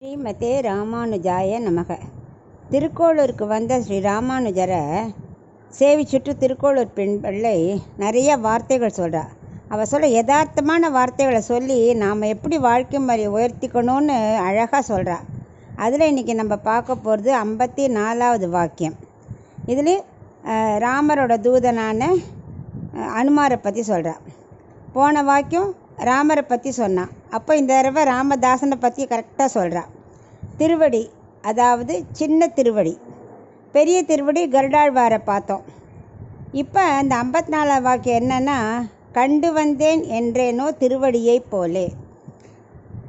ஸ்ரீமதே ராமானுஜாய நமக. திருக்கோளூருக்கு வந்த ஸ்ரீ ராமானுஜரை சேவிச்சுட்டு திருக்கோளூர் பெண் பிள்ளை நிறைய வார்த்தைகள் சொல்கிறா. அவள் சொல்ல யதார்த்தமான வார்த்தைகளை சொல்லி நாம் எப்படி வாழ்க்கை முறை உயர்த்திக்கணும்னு அழகாக சொல்கிறா. அதில் இன்றைக்கி நம்ம பார்க்க போகிறது 54வது வாக்கியம். இதில் ராமரோட தூதனான அனுமாரை பற்றி சொல்கிறா. போன வாக்கியம் ராமரை பற்றி சொன்னான். அப்போ இந்த தடவை ராமதாசனை பற்றி கரெக்டாக சொல்கிறா. திருவடி, அதாவது சின்ன திருவடி, பெரிய திருவடி கருடாழ்வாரை பார்த்தோம். இப்போ அந்த 54வது வாக்கியம் என்னென்னா, கண்டு வந்தேன் என்றேனோ திருவடியை போலே.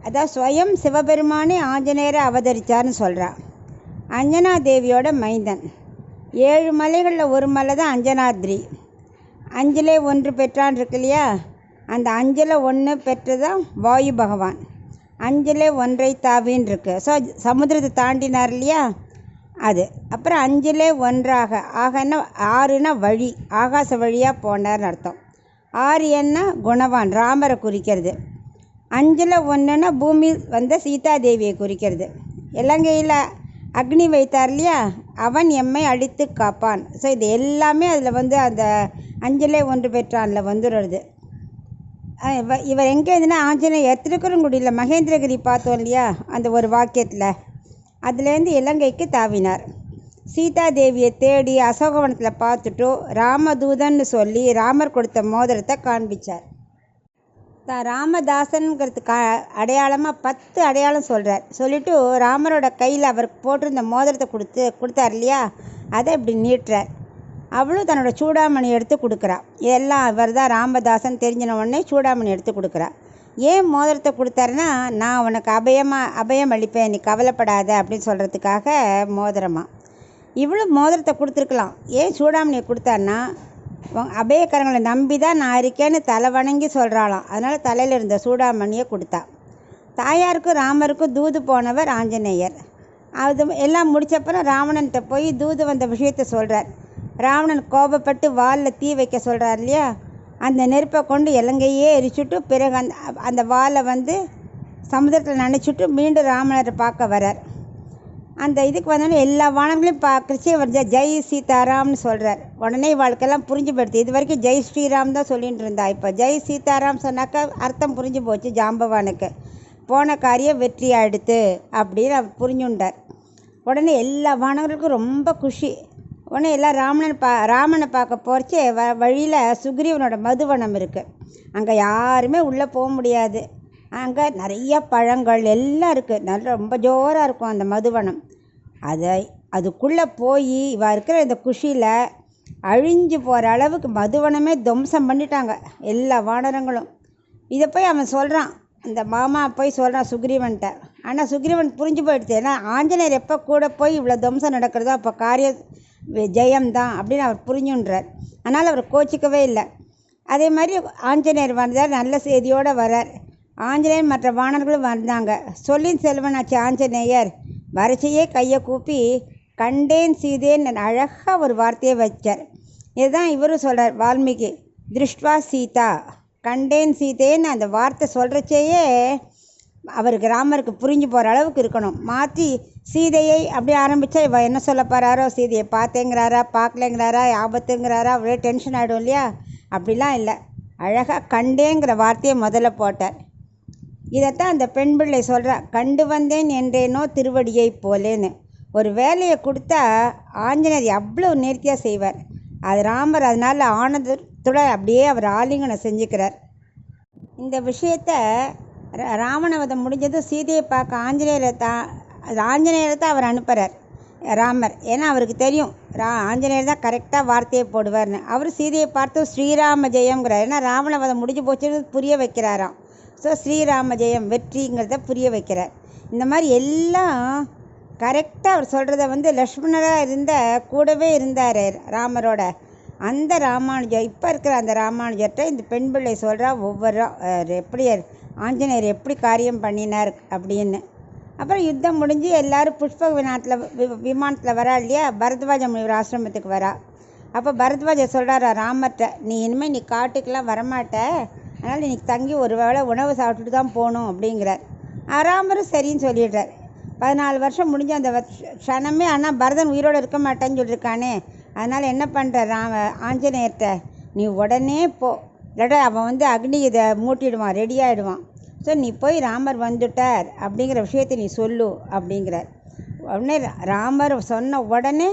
அதாவது ஸ்வயம் சிவபெருமானே ஆஞ்சநேயரை அவதரித்தார்னு சொல்கிறா. அஞ்சனா தேவியோட மைந்தன். 7 மலைகளில் ஒரு மலை தான் அஞ்சனாத்ரி. 5லே 1 பெற்றான் இருக்கு இல்லையா, அந்த 5ல் 1 பெற்று தான் வாயு பகவான். 5லே 1 தாவின்னு இருக்கு. ஸோ சமுத்திரத்தை தாண்டினார் இல்லையா அது. அப்புறம் 5லே 1 ஆகன்னா 6னா வழி, ஆகாச வழியாக போனார்னு அர்த்தம். 6 என்ன குணவான், ராமரை குறிக்கிறது. 5ல் 1னா பூமி வந்த சீதாதேவியை குறிக்கிறது. இலங்கையில் அக்னி வைத்தார் இல்லையா, அவன் எம்மை அடித்து காப்பான். ஸோ இது எல்லாமே அதில் அந்த 5லே 1 பெற்றானில் வந்துடுறது. இவர் எங்கே இருந்துன்னா ஆஞ்சநேயர் திருக்குறங்குடியில் மகேந்திரகிரி பார்த்தோம் இல்லையா அந்த ஒரு வாக்கியத்தில், அதுலேருந்து இலங்கைக்கு தாவினார். சீதாதேவியை தேடி அசோகவனத்தில் பார்த்துட்டு ராமதூதன்னு சொல்லி ராமர் கொடுத்த மோதிரத்தை காண்பிச்சார். ராமதாசனுங்கிறதுக்கு அடையாளமாக 10 அடையாளம் சொல்கிறார். சொல்லிவிட்டு ராமரோட கையில் அவர் போட்டிருந்த மோதிரத்தை கொடுத்தார் இல்லையா, அதை இப்படி நீட்டுறார். அவளும் தன்னோட சூடாமணி எடுத்து கொடுக்குறா. இதெல்லாம் இவர் தான் ராமதாசன் தெரிஞ்சின உடனே சூடாமணி எடுத்து கொடுக்குறா. ஏன் மோதிரத்தை கொடுத்தாருன்னா, நான் உனக்கு அபயம் அளிப்பேன், நீ கவலைப்படாத அப்படின்னு சொல்கிறதுக்காக மோதிரமா. இவளும் மோதிரத்தை கொடுத்துருக்கலாம். ஏன் சூடாமணியை கொடுத்தான்னா, அபயக்கரங்களை நம்பி தான் நான் இருக்கேன்னு தலை வணங்கி சொல்கிறாளாம். அதனால் தலையில் இருந்த சூடாமணியை கொடுத்தா. தாயாருக்கும் ராமருக்கும் தூது போனவர் ஆஞ்சநேயர். அது எல்லாம் முடித்தப்பறம் ராவணன்கிட்ட போய் தூது வந்த விஷயத்தை சொல்கிறார். ராவணன் கோபப்பட்டு வாலில் தீ வைக்க சொல்கிறார் இல்லையா, அந்த நெருப்பை கொண்டு இலங்கையே எரிச்சுட்டு பிறகு அந்த வாலை சமுதிரத்தில் நினச்சிட்டு மீண்டும் ராமனரை பார்க்க வரார். அந்த இதுக்கு வந்தோடனே எல்லா வானங்களையும் பார்க்குறச்சே ஜெய் சீதாராம்னு சொல்கிறார். உடனே வாழ்க்கையெல்லாம் புரிஞ்சு போயிடுது. இது வரைக்கும் ஜெய் ஸ்ரீராம் தான் சொல்லிகிட்டு இருந்தா. இப்போ ஜெய் சீதாராம் சொன்னாக்கா அர்த்தம் புரிஞ்சு போச்சு ஜாம்பவானுக்கு. போன காரியம் வெற்றி ஆகிடுத்து அப்படின்னு அவர் புரிஞ்சுண்டார். உடனே எல்லா வானங்களுக்கும் ரொம்ப குஷி. உடனே எல்லாம் ராமனை பார்க்க போகிறச்சே வழியில் சுக்ரீவனோட மதுவனம் இருக்குது. அங்கே யாருமே உள்ளே போக முடியாது. அங்கே நிறைய பழங்கள் எல்லாம் இருக்குது. நல்லா ரொம்ப ஜோராக இருக்கும் அந்த மதுவனம். அதுக்குள்ளே போய் இவ இருக்கிற இந்த குஷியில் அழிஞ்சு போகிற அளவுக்கு மதுவனமே துவம்சம் பண்ணிட்டாங்க எல்லா வானரங்களும். இதை போய் அவன் சொல்கிறான், அந்த மாமா போய் சொல்கிறான் சுக்ரீவன்கிட்ட. ஆனால் சுக்ரீவன் புரிஞ்சு போயிடுச்சு. ஏன்னா ஆஞ்சநேயர் எப்போ கூட போய் இவ்வளோ துவம்சம் நடக்கிறதோ அப்போ காரிய ஜெயம்தான் அப்படின்னு அவர் புரிஞ்சுன்றார். அதனால் அவர் கோச்சிக்கவே இல்லை. அதே மாதிரி ஆஞ்சநேயர் வந்தார், நல்ல செய்தியோடு வரார். ஆஞ்சநேயர் மற்ற வானர்களும் வந்தாங்க. சொல்லின் செல்வனாச்சு ஆஞ்சநேயர் வரிசையே கையை கூப்பி கண்டேன் சீதேன்னு அழகாக ஒரு வார்த்தையை வச்சார். இதுதான் இவரும் சொல்கிறார் வால்மீகி, திருஷ்டுவா சீதா கண்டேன் சீதேன்னு அந்த வார்த்தை சொல்கிறச்சேயே அவருக்கு ராமருக்கு புரிஞ்சு போகிற அளவுக்கு இருக்கணும். மாற்றி சீதையை அப்படி ஆரம்பித்தா இவ என்ன சொல்ல போகிறாரோ, சீதையை பார்த்தேங்கிறாரா பார்க்கலேங்கிறாரா ஆபத்துங்கிறாரா, அப்படியே டென்ஷன் ஆகிடும் இல்லையா. அப்படிலாம் இல்லை, அழகாக கண்டேங்கிற வார்த்தையை முதல்ல போட்டார். இதைத்தான் அந்த பெண் பிள்ளை சொல்கிறா, கண்டு வந்தேன் என்றேனோ திருவடியை போலேன்னு. ஒரு வேலையை கொடுத்தா ஆஞ்சநேயர் அவ்வளோ நேர்த்தியாக செய்வார். அது ராமர் அதனால் ஆனந்தத்துடன் அப்படியே அவர் ஆலிங்கனம் செஞ்சுக்கிறார். இந்த விஷயத்த ராவணவதம் முடிஞ்சதும் சீதையை பார்க்க ஆஞ்சநேயரை தான் அவர் அனுப்புகிறார் ராமர். ஏன்னா அவருக்கு தெரியும் ஆஞ்சநேயர் தான் கரெக்டாக வார்த்தையை போடுவார்னு. அவர் சீதையை பார்த்து ஸ்ரீராம ஜெயம்ங்கிறார். ஏன்னா ராவணவதம் முடிஞ்சு போச்சுன்னு புரிய வைக்கிறாராம். ஸோ ஸ்ரீராம ஜெயம் வெற்றிங்கிறத புரிய வைக்கிறார். இந்த மாதிரி எல்லாம் கரெக்டாக அவர் சொல்கிறத லக்ஷ்மணராக கூடவே இருந்தார் ராமரோட. அந்த ராமானுஜர் இப்போ இருக்கிற அந்த ராமானுஜர்கிட்ட இந்த பெண் பிள்ளை சொல்கிறா ஒவ்வொரு எப்படி ஆஞ்சநேயர் எப்படி காரியம் பண்ணினார் அப்படின்னு. அப்புறம் யுத்தம் முடிஞ்சு எல்லோரும் புஷ்ப விமானத்தில் வரா இல்லையா, பரத்வாஜ முனிவர் ஆசிரமத்துக்கு வரா. அப்போ பரத்வாஜர் சொல்கிறாரா ராமர்கிட்ட, நீ இனிமேல் நீ காட்டுக்கெலாம் வரமாட்ட, அதனால் இன்றைக்கி தங்கி ஒரு வேளை உணவு சாப்பிட்டுட்டு தான் போகணும் அப்படிங்கிறார். ராமரும் சரின்னு சொல்லிடுறார். 14 வருஷம் முடிஞ்ச அந்த க்ஷணமே, ஆனால் பரதன் உயிரோடு இருக்க மாட்டேன்னு சொல்லியிருக்கானே. அதனால் என்ன பண்ணுற ஆஞ்சநேயர்கிட்ட, நீ உடனே போ, இல்லாட்டா அவன் அக்னி இதை மூட்டிடுவான், ரெடியாகிடுவான். ஸோ நீ போய் ராமர் வந்துட்டார் அப்படிங்கிற விஷயத்தை நீ சொல்லு அப்படிங்கிறார். உடனே ராமர் சொன்ன உடனே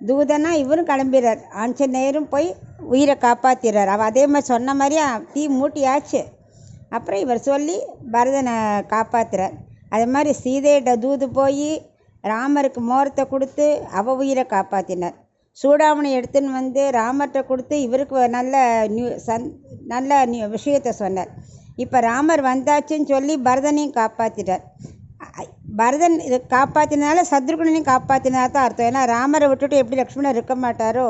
தூதனாக இவரும் கிளம்பிடுறார். ஆஞ்சநேயரும் போய் உயிரை காப்பாற்றிடுறார். அவள் அதே மாதிரி சொன்ன மாதிரியே தீ மூட்டியாச்சு. அப்புறம் இவர் சொல்லி பரதனை காப்பாற்றுறார். அதே மாதிரி சீதையிட்ட தூது போய் ராமருக்கு மோரத்தை கொடுத்து அவள் உயிரை காப்பாற்றினார். சூடாமணி எடுத்துன்னு ராமர்கிட்ட கொடுத்து இவருக்கு நல்ல விஷயத்தை சொன்னார். இப்போ ராமர் வந்தாச்சுன்னு சொல்லி பரதனையும் காப்பாற்றிட்டார். பரதன் இதை காப்பாற்றினால சத்ருகுணனையும் காப்பாற்றினார் தான் அர்த்தம். ஏன்னா ராமரை விட்டுட்டு எப்படி லக்ஷ்மணன் இருக்க மாட்டாரோ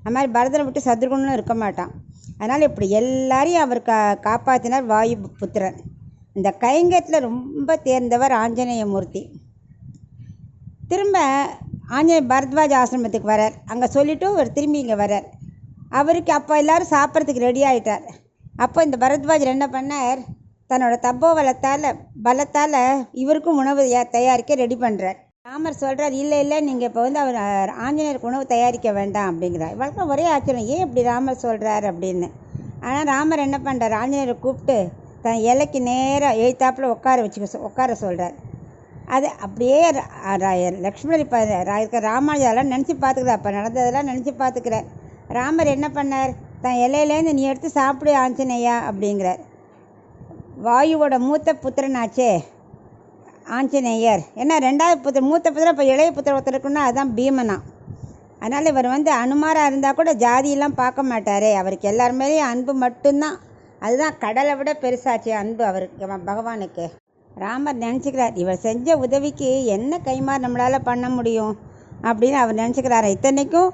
அது மாதிரி பரதனை விட்டு சத்ருகுணனும் இருக்க மாட்டான். அதனால் இப்படி எல்லாரையும் அவர் காப்பாற்றினார் வாயு புத்திரன். இந்த கைங்கத்தில் ரொம்ப தேர்ந்தவர் ஆஞ்சநேயமூர்த்தி. திரும்ப ஆஞ்சநேயர் பரத்வாஜ ஆசிரமத்துக்கு வரார். அங்கே சொல்லிவிட்டு அவர் திரும்பி இங்கே வரார். அவருக்கு அப்போ எல்லோரும் சாப்பிட்றதுக்கு ரெடி ஆகிட்டார். அப்போ இந்த பரத்வாஜர் என்ன பண்ணார், தன்னோட பலத்தால் இவருக்கும் உணவு தயாரிக்க ரெடி பண்ணுறார். ராமர் சொல்கிறார், இல்லை நீங்கள் இப்போ அவர் ஆஞ்சநேயருக்கு உணவு தயாரிக்க வேண்டாம் அப்படிங்கிறார். வழக்கம் ஒரே ஆச்சரியம், ஏன் இப்படி ராமர் சொல்கிறார் அப்படின்னு. ஆனால் ராமர் என்ன பண்ணுறார், ஆஞ்சநேயரை கூப்பிட்டு தன் இலைக்கு நேராக எழுத்தாப்பில் உட்கார சொல்கிறார். அது அப்படியே லக்ஷ்மணர் இப்போ இருக்க ராமானுஜெல்லாம் நினச்சி பார்த்துக்கிறார். அப்போ நடந்ததெல்லாம் நினச்சி பார்த்துக்கிறார். ராமர் என்ன பண்ணார், தன் இலையிலேருந்து நீ எடுத்து சாப்பிடு ஆஞ்சநேயா அப்படிங்கிறார். வாயுவோட மூத்த புத்திரனாச்சே ஆஞ்சநேயர். ஏன்னா ரெண்டாவது மூத்த புத்திரன் இப்போ இளைய புத்திர ஒருத்தருக்குன்னா அதுதான் பீமனா. அதனால் இவர் அனுமாராக இருந்தால் கூட ஜாதியெல்லாம் பார்க்க மாட்டாரே, அவருக்கு எல்லாருமேலேயும் அன்பு மட்டும்தான். அதுதான் கடலை விட பெருசாச்சு அன்பு அவருக்கு, பகவானுக்கு. ராமர் நினச்சிக்கிறார், இவர் செஞ்ச உதவிக்கு என்ன கைமாறு நம்மளால் பண்ண முடியும் அப்படின்னு அவர் நினச்சிக்கிறார். இத்தனைக்கும்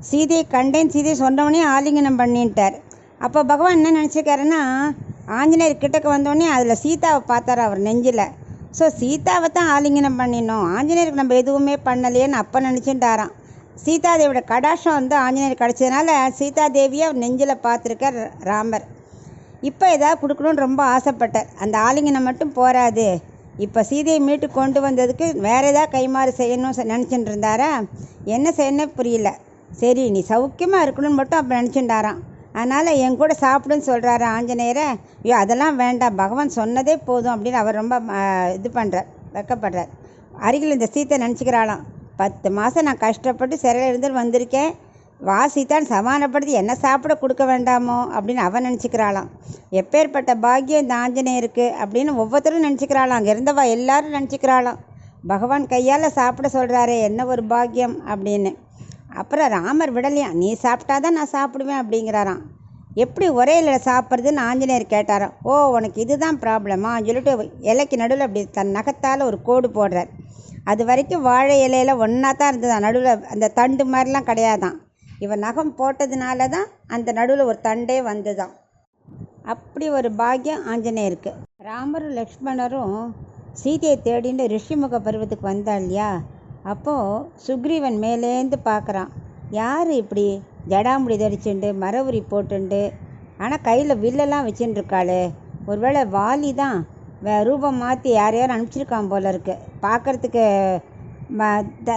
சீதையை கண்டேன், சீதையை சொன்னவனே ஆலிங்கனம் பண்ணிட்டார். அப்போ பகவான் என்ன நினச்சிருக்காருன்னா, ஆஞ்சநேயர் கிட்டக்கு வந்தோடனே அதில் சீதாவை பார்த்தார் அவர் நெஞ்சில். ஸோ சீதாவை தான் ஆலிங்கனம் பண்ணினோம், ஆஞ்சநேயருக்கு நம்ம எதுவுமே பண்ணலையேன்னு அப்போ நினச்சிட்டாராம். சீதாதேவியோட கடாட்சம் ஆஞ்சநேயர் கிடச்சதுனால சீதாதேவியை அவர் நெஞ்சில் பார்த்துருக்கார் ராமர். இப்போ ஏதாவது கொடுக்கணுன்னு ரொம்ப ஆசைப்பட்டார். அந்த ஆலிங்கனம் மட்டும் போராது, இப்போ சீதையை மீட்டு கொண்டு வந்ததுக்கு வேறு ஏதாவது கைமாறு செய்யணும்னு நினச்சிட்டு இருந்தாரா. என்ன செய்யணும் புரியல. சரி நீ சௌக்கியமாக இருக்கணும்னு மட்டும் அப்போ நினச்சிட்டாராம். அதனால் என் கூட சாப்பிடுன்னு சொல்கிறாரு ஆஞ்சநேயரை. ஐயோ அதெல்லாம் வேண்டாம், பகவான் சொன்னதே போதும் அப்படின்னு அவர் ரொம்ப வெக்கப்படுறார். அருகில் இந்த சீத்தை நினச்சிக்கிறாளாம், 10 மாதம் நான் கஷ்டப்பட்டு சிறையில் இருந்து வந்திருக்கேன், சீத்தான்னு சமாதானப்படுத்தி என்ன சாப்பிட கொடுக்க வேண்டாமோ அப்படின்னு அவன் நினச்சிக்கிறாளாம். எப்பேற்பட்ட பாக்கியம் இந்த ஆஞ்சநேயருக்கு அப்படின்னு ஒவ்வொருத்தரும் நினச்சிக்கிறாளாம். அங்கே இருந்தவா எல்லாரும் நினச்சிக்கிறாளாம், பகவான் கையால் சாப்பிட சொல்கிறாரே என்ன ஒரு பாக்கியம் அப்படின்னு. அப்புறம் ராமர் விடலையாம், நீ சாப்பிட்டாதான் நான் சாப்பிடுவேன் அப்படிங்கிறாராம். எப்படி ஒரே இலையில் சாப்பிட்றதுன்னு ஆஞ்சநேயர் கேட்டாராம். ஓ உனக்கு இதுதான் ப்ராப்ளமா சொல்லிட்டு இலைக்கு நடுவில் அப்படி தன் நகத்தால் ஒரு கோடு போடுறார். அது வரைக்கும் வாழை இலையில் ஒன்றா தான் இருந்ததான், நடுவில் அந்த தண்டு மாதிரிலாம் கிடையாதான். இவன் நகம் போட்டதுனால தான் அந்த நடுவில் ஒரு தண்டே வந்துதான். அப்படி ஒரு பாக்கியம் ஆஞ்சநேயருக்கு. ராமரும் லக்ஷ்மணரும் சீதையை தேடின்னு ரிஷிமுக பருவத்துக்கு வந்தா இல்லையா, அப்போது சுக்ரீவன் மேலேந்து பார்க்குறான், யார் இப்படி ஜடாமுடி தரிச்சுண்டு மரவுரி போட்டுண்டு ஆனால் கையில் வில்லெல்லாம் வச்சுட்டுருக்காளே, ஒருவேளை வாலி தான் ரூபம் மாற்றி யாரையாரும் அனுப்பிச்சிருக்கான் போல இருக்கு, பார்க்குறதுக்கு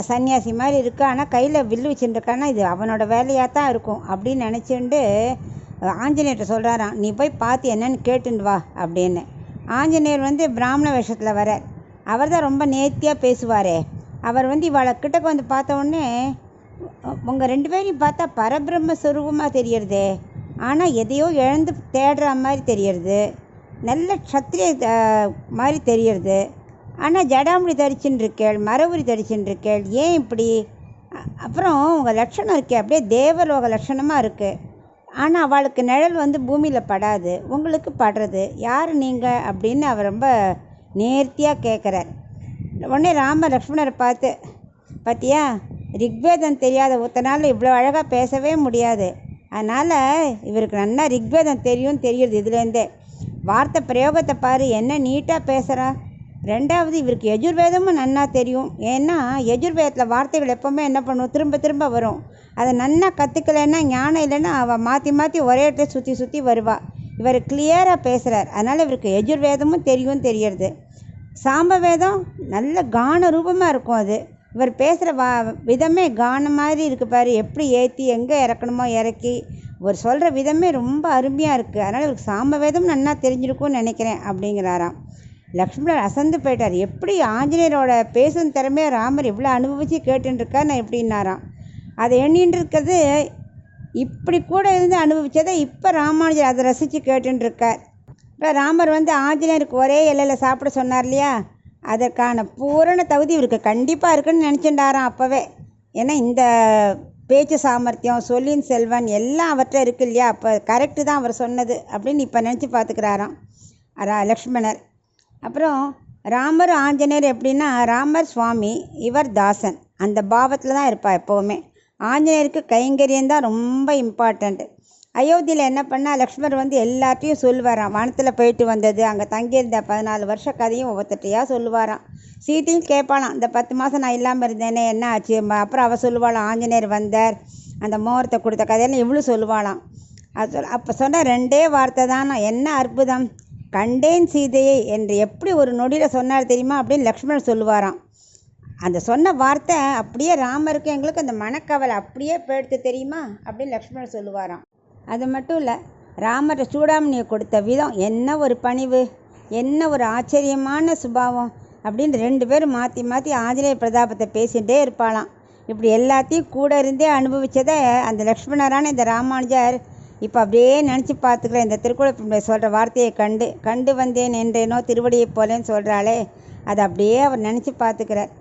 சன்னியாசி மாதிரி இருக்கு, ஆனால் கையில் வில்லு வச்சுட்டுருக்கான்னா இது அவனோட வேலையாக தான் இருக்கும் அப்படின்னு நினச்சிண்டு ஆஞ்சநேயர்கிட்ட சொல்கிறாராம், நீ போய் பார்த்து என்னன்னு கேட்டுண்டு வா அப்படின்னு. ஆஞ்சநேயர் பிராமண வேஷத்தில் வரார். அவர் தான் ரொம்ப நேர்த்தியாக பேசுவார். அவர் இவளை கிட்டக்கு பார்த்த உடனே, உங்கள் 2 பேரையும் பார்த்தா பரபிரம்ம சுரூபமாக தெரியறது, ஆனால் எதையோ இழந்து தேடுற மாதிரி தெரியறது, நல்ல க்ஷத்ரிய மாதிரி தெரியறது, ஆனால் ஜடாமுடி தரிச்சுன்னு இருக்கேள், மரவுரி தரிச்சுன்னு இருக்கேள், ஏன் இப்படி? அப்புறம் உங்கள் லட்சணம் இருக்கே அப்படியே தேவலோக லட்சணமாக இருக்குது, ஆனால் அவளுக்கு நிழல் பூமியில் படாது, உங்களுக்கு படுறது, யார் நீங்கள் அப்படின்னு அவர் ரொம்ப நேர்த்தியாக கேட்குறார். உடனே ராம லக்ஷ்மணரை பார்த்து, பார்த்தியா ரிக்வேதம் தெரியாத ஒருத்தனால இவ்வளோ அழகாக பேசவே முடியாது, அதனால் இவருக்கு நல்லா ரிக்வேதம் தெரியுது, இதுலேருந்தே வார்த்தை பிரயோகத்தை பாரு என்ன நீட்டாக பேசுகிறா. 2வது இவருக்கு யஜுர்வேதமும் நன்னா தெரியும், ஏன்னா யஜுர்வேதத்தில் வார்த்தைகள் எப்போவுமே என்ன பண்ணுவோம் திரும்ப திரும்ப வரும், அதை நன்னா கற்றுக்கலைன்னா ஞானம் இல்லைன்னா அவள் மாற்றி மாற்றி ஒரே இடத்துல சுற்றி வருவாள். இவர் கிளியராக பேசுகிறார், அதனால் இவருக்கு யஜுர்வேதமும் தெரியுது. சாமவேதம் நல்ல கான ரூபமாக இருக்கும். அது இவர் பேசுகிற விதமே கானம் மாதிரி இருக்குது பாரு, எப்படி ஏற்றி எங்கே இறக்கணுமோ இறக்கி இவர் சொல்கிற விதமே ரொம்ப அருமையாக இருக்குது. அதனால் இவருக்கு சாமவேதம் நன்னா தெரிஞ்சிருக்கும்னு நினைக்கிறேன் அப்படிங்கிறாராம். லக்ஷ்மணர் அசந்து போயிட்டார். எப்படி ஆஞ்சநேயரோட பேசும் திறமையை ராமர் இவ்வளோ அனுபவித்து கேட்டுருக்கார் நான் எப்படின்னாராம். அதை எண்ணின்னு இருக்கிறது இப்படி கூட இருந்து அனுபவித்ததை இப்போ ராமானுஜர் அதை ரசித்து கேட்டுருக்கார். இப்போ ராமர் ஆஞ்சநேயருக்கு ஒரே எல்லையில் சாப்பிட சொன்னார் இல்லையா, அதற்கான பூரண தகுதி இவருக்கு கண்டிப்பாக இருக்குன்னு நினச்சிட்டாராம் அப்போவே. ஏன்னா இந்த பேச்சு சாமர்த்தியம், சொல்லின் செல்வன் எல்லாம் அவர்கிட்ட இருக்கு இல்லையா, அப்போ கரெக்டு தான் அவர் சொன்னது அப்படின்னு இப்போ நினச்சி பார்த்துக்கிறாராம் லக்ஷ்மணர். அப்புறம் ராமர் ஆஞ்சநேயர் எப்படின்னா, ராமர் சுவாமி, இவர் தாசன், அந்த பாவத்தில் தான் இருப்பா எப்போவுமே. ஆஞ்சநேயருக்கு கைங்கரியம் தான் ரொம்ப இம்பார்ட்டண்ட்டு. அயோத்தியில் என்ன பண்ணால் லக்ஷ்மணர் எல்லாத்தையும் சொல்லுவாராம். வனத்தில் போயிட்டு வந்தது, அங்கே தங்கியிருந்த 14 வருஷ கதையும் ஒவ்வொருத்தையாக சொல்லுவாராம். சீத்தையும் கேட்பாளாம், இந்த 10 மாதம் நான் இல்லாமல் இருந்தேனே என்ன ஆச்சு. அப்புறம் அவள் சொல்லுவாளாம், ஆஞ்சநேயர் வந்தார், அந்த மோரத்தை கொடுத்த கதையெல்லாம் இவ்வளோ சொல்லுவாளாம். அது அப்போ சொன்ன 2 வார்த்தை தானா, என்ன அற்புதம், கண்டேன் சீதையை என்று எப்படி ஒரு நொடியில் சொன்னார் தெரியுமா அப்படின்னு லக்ஷ்மணர் சொல்லுவாராம். அந்த சொன்ன வார்த்தை அப்படியே ராமருக்கு எங்களுக்கு அந்த மனக்கவலை அப்படியே போயிடுத்து தெரியுமா அப்படின்னு லக்ஷ்மணர் சொல்லுவாராம். அது மட்டும் இல்லை, ராமர் சூடாமணியை கொடுத்த விதம் என்ன ஒரு பணிவு, என்ன ஒரு ஆச்சரியமான சுபாவம் அப்படின்னு 2 பேரும் மாற்றி மாற்றி ஆஞ்சநேய பிரதாபத்தை பேசிகிட்டே இருப்பாளாம். இப்படி எல்லாத்தையும் கூட இருந்தே அனுபவித்ததை அந்த லக்ஷ்மணரான இந்த ராமானுஜர் இப்போ அப்படியே நினச்சி பார்த்துக்கிற இந்த திருக்குறள் சொல்கிற வார்த்தையை கண்டு வந்தேன் என்றேனோ திருவடியை போலேன்னு சொல்கிறாளே, அதை அப்படியே அவர் நினச்சி பார்த்துக்கிறார்.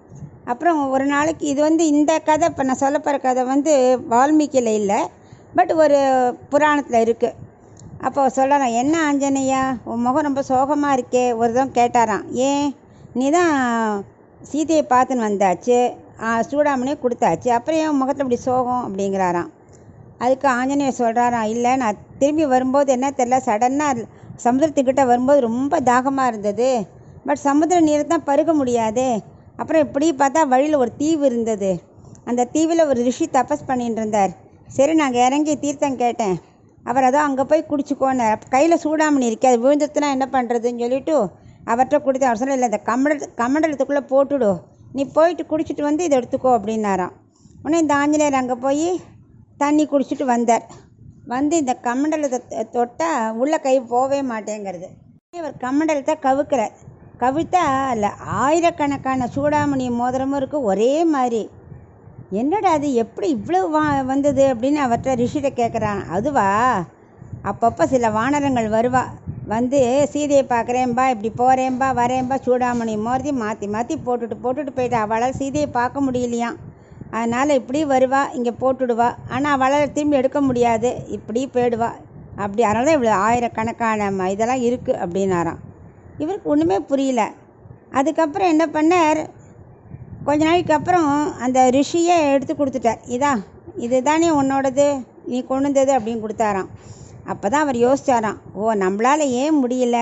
அப்புறம் ஒரு நாளைக்கு இது இந்த கதை இப்போ நான் சொல்ல போகிற கதை வால்மீகியில் இல்லை, பட் ஒரு புராணத்தில் இருக்குது. அப்போ சொல்கிறான், என்ன ஆஞ்சநேயா உன் முகம் ரொம்ப சோகமாக இருக்கே. ஒரு தம் கேட்டாராம், ஏன் நீ தான் சீதையை பார்த்துன்னு வந்தாச்சு, சூடாமணியை கொடுத்தாச்சு, அப்புறம் ஏன் முகத்தில் இப்படி சோகம் அப்படிங்கிறாராம். அதுக்கு ஆஞ்சநேயர் சொல்கிறாராம், இல்லை நான் திரும்பி வரும்போது என்ன தெரில, சடனாக சமுத்திரத்துக்கிட்ட வரும்போது ரொம்ப தாகமாக இருந்தது, பட் சமுத்திர நீரை தான் பருக முடியாது. அப்புறம் இப்படி பார்த்தா வழியில் ஒரு தீவு இருந்தது, அந்த தீவில் ஒரு ரிஷி தபஸ் பண்ணிட்டு இருந்தார். சரி நாங்கள் இறங்கி தீர்த்தம் கேட்டேன், அவர் அதோ அங்கே போய் குடிச்சுக்கோன்னார். கையில் சூடாமணி இருக்கே, அது விழுந்துட்டுனா என்ன பண்ணுறதுன்னு சொல்லிவிட்டு அவர்கிட்ட கொடுத்து அவர் சொன்ன, இல்லை இந்த கமண்டலத்துக்குள்ளே போட்டுடு, நீ போயிட்டு குடிச்சிட்டு இதை எடுத்துக்கோ அப்படின்னாராம். உடனே இந்த ஆஞ்சநேயர் அங்கே போய் தண்ணி குடிச்சிட்டு வந்தார். இந்த கமண்டலத்தை தொட்டால் உள்ள கை போகவே மாட்டேங்கிறது. இவர் கமண்டலத்தை கவிழ்த்தா இல்லை ஆயிரக்கணக்கான சூடாமணி மோதிரமும் இருக்குது ஒரே மாதிரி. என்னடா அது எப்படி இவ்வளவு வந்தது அப்படின்னு அவர்கிட்ட ரிஷிகிட்ட கேட்குறான். அதுவா, அப்பப்போ சில வானரங்கள் வருவா, சீதையை பார்க்குறேன்பா, இப்படி போகிறேன்பா வரேன்பா, சூடாமணி மோதி மாற்றி மாற்றி போட்டுட்டு போயிட்டா. அவளால் சீதையை பார்க்க முடியலையாம், அதனால் இப்படி வருவா, இங்கே போட்டுடுவா, ஆனால் அவளால் திரும்பி எடுக்க முடியாது, இப்படி போயிடுவா அப்படி. அதனால தான் இவ்வளோ ஆயிரக்கணக்கான இதெல்லாம் இருக்குது அப்படின்னாராம். இவருக்கு ஒன்றுமே புரியல. அதுக்கப்புறம் என்ன பண்ணார், கொஞ்ச நாளைக்கு அப்புறம் அந்த ரிஷியை எடுத்து கொடுத்துட்டார். இதுதானே உன்னோடது, நீ கொண்டு வந்தது அப்படின்னு கொடுத்தாராம். அப்போ தான் அவர் யோசிச்சாராம், ஓ நம்மளால் ஏன் முடியல,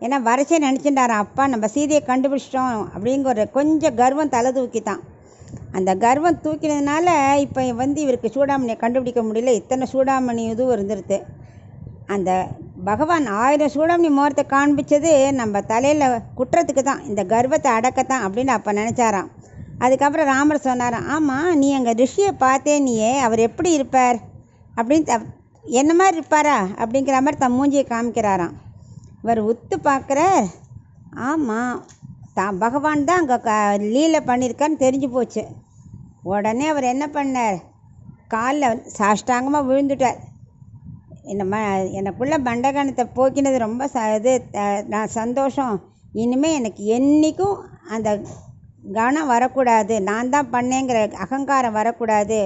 ஏன்னா வரைச்சே நினச்சிட்டாராம், அப்பா நம்ம சீதையை கண்டுபிடிச்சிட்டோம் அப்படிங்கிற கொஞ்சம் கர்வம் தலை தூக்கித்தான். அந்த கர்வம் தூக்கினதுனால இப்போ இவருக்கு சூடாமணியை கண்டுபிடிக்க முடியல. இத்தனை சூடாமணி இதுவும் இருந்துருது. அந்த பகவான் 1000 சூடாமணி மோரத்தை காண்பிச்சது நம்ம தலையில் குற்றத்துக்கு தான், இந்த கர்வத்தை அடக்கத்தான் அப்படின்னு அப்போ நினச்சாராம். அதுக்கப்புறம் ராமர் சொன்னாராம், ஆமாம் நீ அங்கே ரிஷியை பார்த்தே, நீயே அவர் எப்படி இருப்பார் அப்படின்னு, என்ன மாதிரி இருப்பாரா அப்படிங்கிற மாதிரி தன் மூஞ்சியை காமிக்கிறாராம். இவர் உத்து பார்க்குறார், ஆமாம் பகவான் தான் அங்கே லீலை பண்ணியிருக்கான்னு தெரிஞ்சு போச்சு. உடனே அவர் என்ன பண்ணார், காலில் சாஷ்டாங்கமாக விழுந்துட்டார். எனக்குள்ள பண்டகணத்தை போக்கினது ரொம்ப நான் சந்தோஷம். இனிமேல் எனக்கு என்றைக்கும் அந்த கவனம் வரக்கூடாது, நான் தான் பண்ணேங்கிற அகங்காரம் வரக்கூடாது,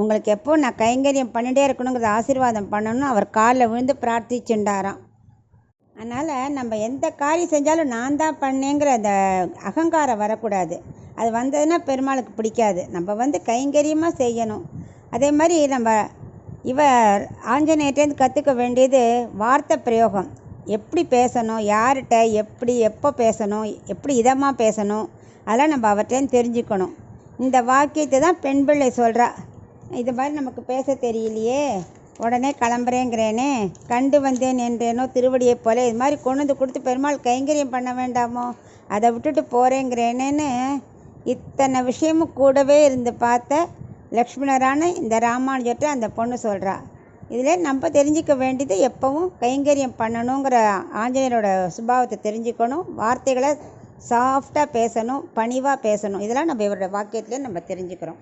உங்களுக்கு எப்போ நான் கைங்கரியம் பண்ணிகிட்டே இருக்கணுங்கிற ஆசீர்வாதம் பண்ணணும்னு அவர் காலில் விழுந்து பிரார்த்திச்சுண்டாராம். அதனால் நம்ம எந்த காரியம் செஞ்சாலும் நான் தான் பண்ணேங்கிற அந்த அகங்காரம் வரக்கூடாது. அது வந்ததுன்னா பெருமாளுக்கு பிடிக்காது. நம்ம கைங்கரியமாக செய்யணும். அதே மாதிரி நம்ம இவர் ஆஞ்சநேயர்கிட்டேருந்து கற்றுக்க வேண்டியது வார்த்தை பிரயோகம். எப்படி பேசணும், யார்கிட்ட எப்படி எப்போ பேசணும், எப்படி இதமாக பேசணும், அதெல்லாம் நம்ம அவர்கிட்டேருந்து தெரிஞ்சுக்கணும். இந்த வாக்கியத்தை தான் பெண் பிள்ளை சொல்கிறா. இது மாதிரி நமக்கு பேச தெரியலையே, உடனே கிளம்புறேங்கிறேனே, கண்டு வந்தேன் என்றேனோ திருவடியை போல, இது மாதிரி கொண்டு வந்து கொடுத்து பெருமாள் கைங்கரியம் பண்ண வேண்டாமோ அதை விட்டுட்டு போகிறேங்கிறேனேன்னு இத்தனை விஷயமும் கூடவே இருந்து பார்த்த லக்ஷ்மணரான இந்த ராமானுஜர்கிட்ட அந்த பொண்ணு சொல்கிறா. இதில் நம்ம தெரிஞ்சிக்க வேண்டியது எப்பவும் கைங்கரியம் பண்ணணுங்கிற ஆஞ்சநேயரோட சுபாவத்தை தெரிஞ்சுக்கணும், வார்த்தைகளை சாஃப்டாக பேசணும், பணிவாக பேசணும். இதெல்லாம் நம்ம இவரோட வாக்கியத்துலேயே நம்ம தெரிஞ்சுக்கிறோம்.